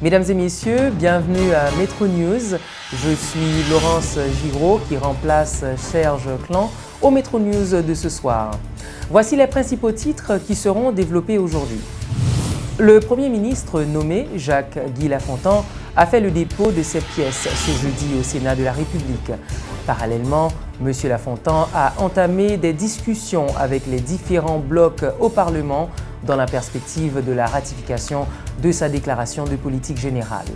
Mesdames et messieurs, bienvenue à Metro News. Je suis Laurence Giraud qui remplace Serge Clan au Metro News de ce soir. Voici les principaux titres qui seront développés aujourd'hui. Le Premier ministre nommé, Jacques-Guy Lafontan, a fait le dépôt de ses pièces ce jeudi au Sénat de la République. Parallèlement, M. Lafontan a entamé des discussions avec les différents blocs au Parlement dans la perspective de la ratification de sa déclaration de politique générale.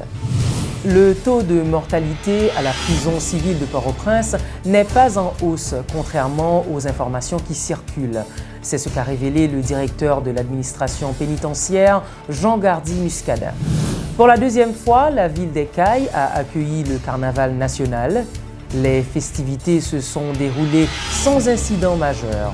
Le taux de mortalité à la prison civile de Port-au-Prince n'est pas en hausse, contrairement aux informations qui circulent. C'est ce qu'a révélé le directeur de l'administration pénitentiaire, Jean Gardy-Muscadin. Pour la deuxième fois, la ville d'Écailles a accueilli le carnaval national. Les festivités se sont déroulées sans incident majeur.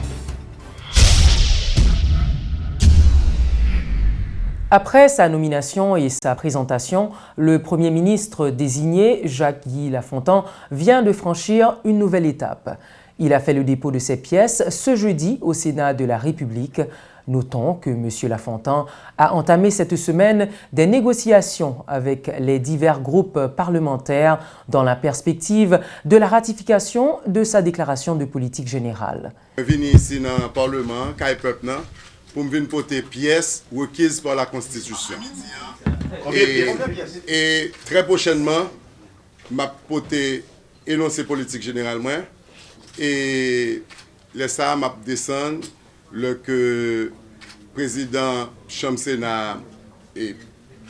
Après sa nomination et sa présentation, le Premier ministre désigné, Jacques-Guy Lafontan, vient de franchir une nouvelle étape. Il a fait le dépôt de ses pièces ce jeudi au Sénat de la République. Notons que M. Lafontan a entamé cette semaine des négociations avec les divers groupes parlementaires dans la perspective de la ratification de sa déclaration de politique générale. Je suis venu ici dans le Parlement, pour me venir porter pièces requises par la Constitution. Et très prochainement, je vais porter énoncé politique généralement. Et les ça m'a descendre le que président Chambre Sénat est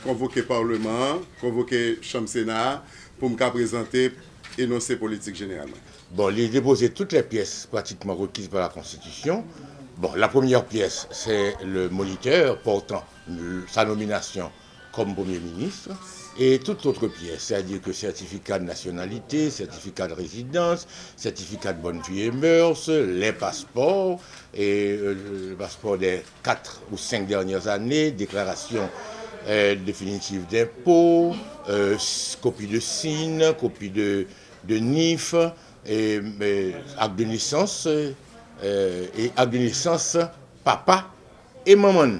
convoqué Parlement, convoqué Chambre Sénat pour me présenter énoncé politique généralement. Bon, il a déposé toutes les pièces pratiquement requises par la Constitution. Bon, la première pièce, c'est le moniteur portant sa nomination comme Premier ministre. Et toute autre pièce, c'est-à-dire que certificat de nationalité, certificat de résidence, certificat de bonne vie et mœurs, les passeports, et le passeport des 4 ou 5 dernières années, déclaration définitive d'impôt, copie de SIN, copie de NIF, et acte de naissance, et acte de naissance papa et maman.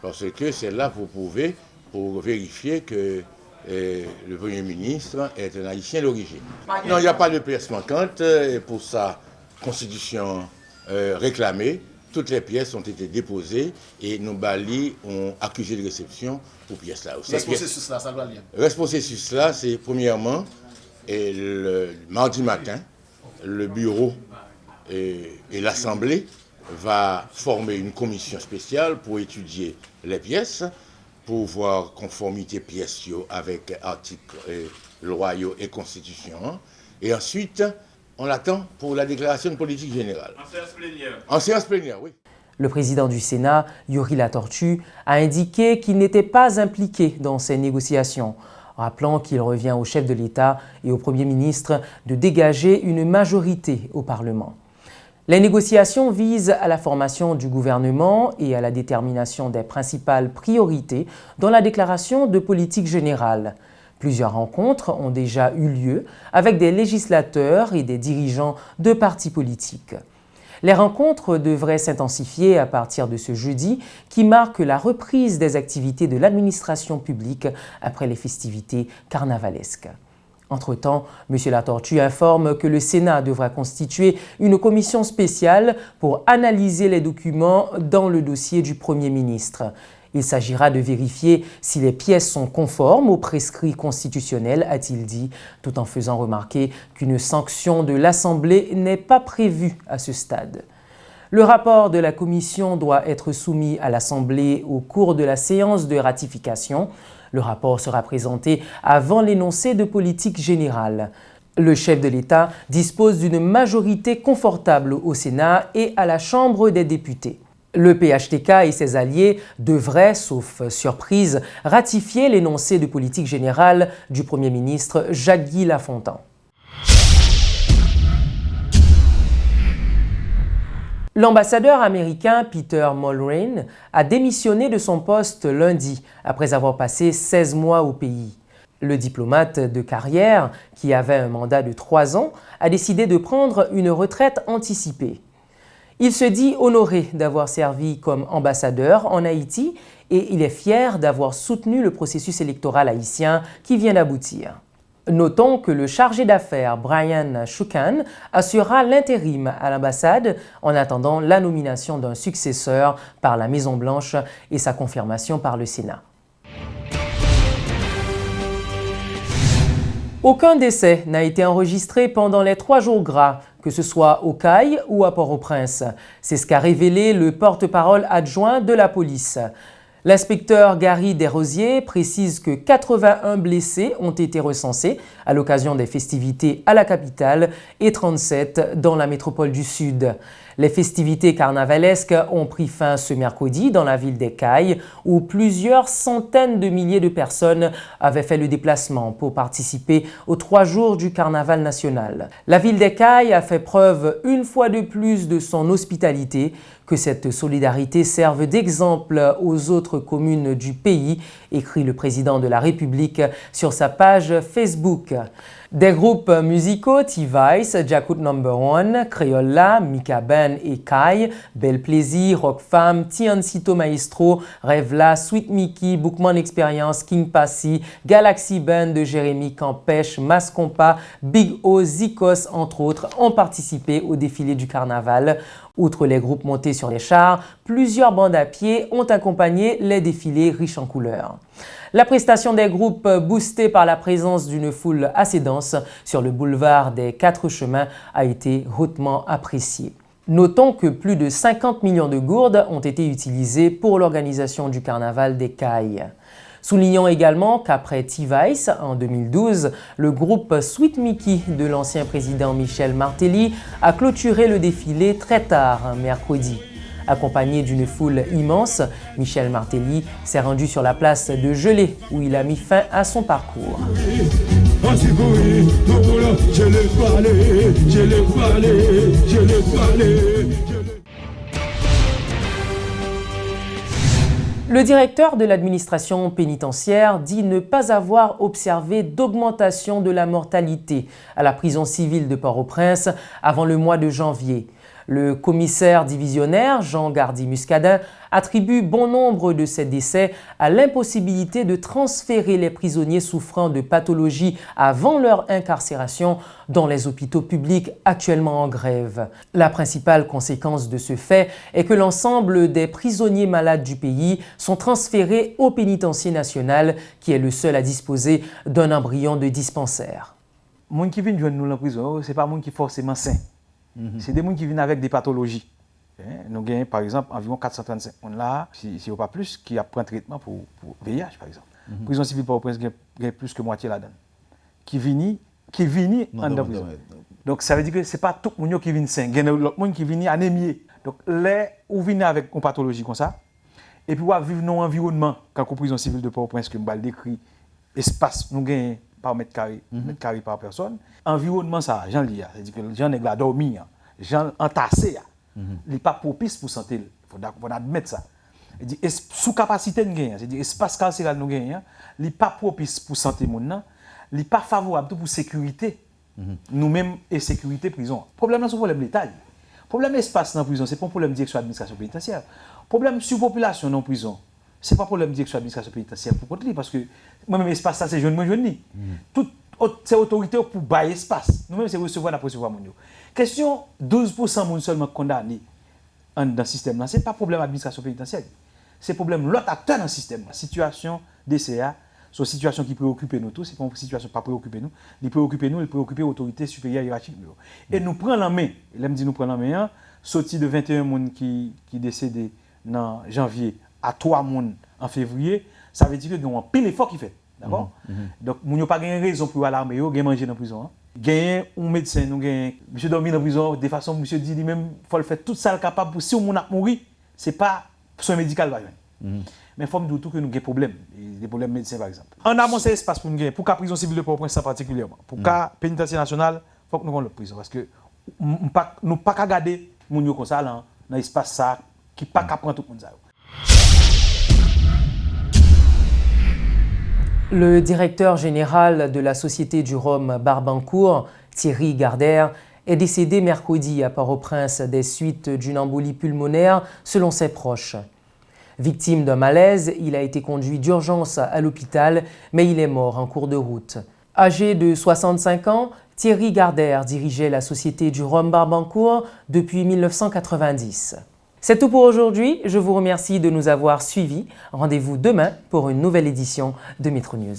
Parce que c'est là que vous pouvez pour vérifier que le Premier ministre est un Haïtien d'origine. Non, il n'y a pas de pièce manquante. Et pour sa constitution réclamée, toutes les pièces ont été déposées et nos balis ont accusé de réception pour pièces là. Ce processus-là, ça doit lire. Le processus-là, c'est premièrement, le mardi matin, le bureau et l'Assemblée va former une commission spéciale pour étudier les pièces, pour voir conformité pièces avec articles loi et constitution. Et ensuite, on attend pour la déclaration de politique générale. En séance plénière. En séance plénière, oui. Le président du Sénat, Yuri Latortue, a indiqué qu'il n'était pas impliqué dans ces négociations, rappelant qu'il revient au chef de l'État et au Premier ministre de dégager une majorité au Parlement. Les négociations visent à la formation du gouvernement et à la détermination des principales priorités dans la déclaration de politique générale. Plusieurs rencontres ont déjà eu lieu avec des législateurs et des dirigeants de partis politiques. Les rencontres devraient s'intensifier à partir de ce jeudi qui marque la reprise des activités de l'administration publique après les festivités carnavalesques. Entre-temps, M. Latortue informe que le Sénat devra constituer une commission spéciale pour analyser les documents dans le dossier du Premier ministre. Il s'agira de vérifier si les pièces sont conformes aux prescrits constitutionnels, a-t-il dit, tout en faisant remarquer qu'une sanction de l'Assemblée n'est pas prévue à ce stade. Le rapport de la commission doit être soumis à l'Assemblée au cours de la séance de ratification. Le rapport sera présenté avant l'énoncé de politique générale. Le chef de l'État dispose d'une majorité confortable au Sénat et à la Chambre des députés. Le PHTK et ses alliés devraient, sauf surprise, ratifier l'énoncé de politique générale du Premier ministre Jacques-Guy Lafontan. L'ambassadeur américain Peter Mulroney a démissionné de son poste lundi après avoir passé 16 mois au pays. Le diplomate de carrière, qui avait un mandat de 3 ans, a décidé de prendre une retraite anticipée. Il se dit honoré d'avoir servi comme ambassadeur en Haïti et il est fier d'avoir soutenu le processus électoral haïtien qui vient d'aboutir. Notons que le chargé d'affaires Brian Shukan assurera l'intérim à l'ambassade en attendant la nomination d'un successeur par la Maison-Blanche et sa confirmation par le Sénat. Aucun décès n'a été enregistré pendant les 3 jours gras, que ce soit au Cail ou à Port-au-Prince. C'est ce qu'a révélé le porte-parole adjoint de la police. L'inspecteur Gary Desrosiers précise que 81 blessés ont été recensés à l'occasion des festivités à la capitale et 37 dans la métropole du Sud. Les festivités carnavalesques ont pris fin ce mercredi dans la ville des Cayes où plusieurs centaines de milliers de personnes avaient fait le déplacement pour participer aux 3 jours du carnaval national. La ville des Cayes a fait preuve une fois de plus de son hospitalité, que cette solidarité serve d'exemple aux autres communes du pays, écrit le président de la République sur sa page Facebook. Des groupes musicaux T-Vice, Jakut No. 1, Crayola, Mika Ben et Kai, Bel Plaisir, Rock Fam, Tiancito Maestro, Revla, Sweet Mickey, Bookman Experience, King Passy, Galaxy Band de Jérémy Campèche, Mascompa, Big O, Zikos, entre autres, ont participé au défilé du carnaval. Outre les groupes montés sur les chars, plusieurs bandes à pied ont accompagné les défilés riches en couleurs. La prestation des groupes, boostée par la présence d'une foule assez dense sur le boulevard des 4 Chemins, a été hautement appréciée. Notons que plus de 50 millions de gourdes ont été utilisées pour l'organisation du carnaval des Cayes. Soulignons également qu'après T-Vice, en 2012, le groupe Sweet Mickey de l'ancien président Michel Martelly a clôturé le défilé très tard, mercredi. Accompagné d'une foule immense, Michel Martelly s'est rendu sur la place de Gelée où il a mis fin à son parcours. Le directeur de l'administration pénitentiaire dit ne pas avoir observé d'augmentation de la mortalité à la prison civile de Port-au-Prince avant le mois de janvier. Le commissaire divisionnaire Jean Gardy-Muscadin attribue bon nombre de ces décès à l'impossibilité de transférer les prisonniers souffrant de pathologies avant leur incarcération dans les hôpitaux publics actuellement en grève. La principale conséquence de ce fait est que l'ensemble des prisonniers malades du pays sont transférés au pénitencier national qui est le seul à disposer d'un embryon de dispensaire. Les gens qui viennent joindre nous en prison, ce n'est pas des gens qui sont forcément sains. C'est des gens qui viennent avec des pathologies. Nous avons par exemple environ 435 personnes là, si ce n'est pas plus, qui apprennent traitement pour VIH par exemple. Prison civile Port-au-Prince, il y a plus que moitié là-dedans. Qui viennent en prison. Donc ça veut dire que ce n'est pas tout le monde qui vient sain, il y a d'autres gens qui viennent anémiés. Donc les ou viennent avec une pathologie comme ça, et puis on vivre dans un environnement, quand la prison civile de Port-au-Prince, que je décrit, espace, nous gagnons par mètre carré par personne. Environnement ça, j'en lis, c'est-à-dire que les gens sont dormir, les gens entassés, il n'est pas propice pour santé, il faut admettre ça. Sous capacité nous gagnons, c'est-à-dire espace carcéral nous gagnons, il n'est pas propice pour santé moun, il n'est pas favorable pour sécurité, nous-mêmes et sécurité prison. Le problème là c'est un problème létal. Le problème espace dans la prison, ce n'est pas un problème de direction administration pénitentiaire. Le problème surpopulation dans la prison, ce n'est pas un problème de direction administration pénitentiaire pour contre lui, parce que moi-même l'espace ça c'est jeune. Toute ces autorités pour bailler espace. Nous-mêmes c'est recevoir mon yo. Question 12% moun seulement condamné dans le système là, c'est pas problème administration pénitentiaire. C'est problème l'autre acteur dans le système. La situation DCA, c'est une situation qui préoccupe nous tous, c'est pas une situation qui pas préoccupe nous, il préoccupe nous, il préoccupe l'autorité supérieure hiérarchique. Et nous prenons la main, l'aime dit nous prenons la main, sorti de 21 moun qui décédé en janvier à 3 moun en février, ça veut dire que nous avons un pile effort qui fait. D'accord? Donc, nous n'avons pas de raison pour aller à l'armée, nous manger dans la prison. Gagner un médecin, nous gagnons, monsieur dormi dans la prison, de façon, monsieur dit lui-même, il faut le faire tout ça capable pour si on a mourir, ce n'est pas soin médical. Mais il faut me dire que nous avons des problèmes, des problèmes médecins par exemple. En amont, c'est espace pour nous gagner, pour la prison civile de Port-au-Prince particulièrement. Pour la pénitentiaire nationale, il faut que nous ayons la prison. Parce que nous ne pouvons pas garder les gens comme ça dans l'espace qui ne peut pas prendre tout le monde. Le directeur général de la Société du Rhum Barbancourt, Thierry Gardère, est décédé mercredi à Port-au-Prince des suites d'une embolie pulmonaire selon ses proches. Victime d'un malaise, il a été conduit d'urgence à l'hôpital, mais il est mort en cours de route. Âgé de 65 ans, Thierry Gardère dirigeait la société du Rhum Barbancourt depuis 1990. C'est tout pour aujourd'hui. Je vous remercie de nous avoir suivis. Rendez-vous demain pour une nouvelle édition de Métro News.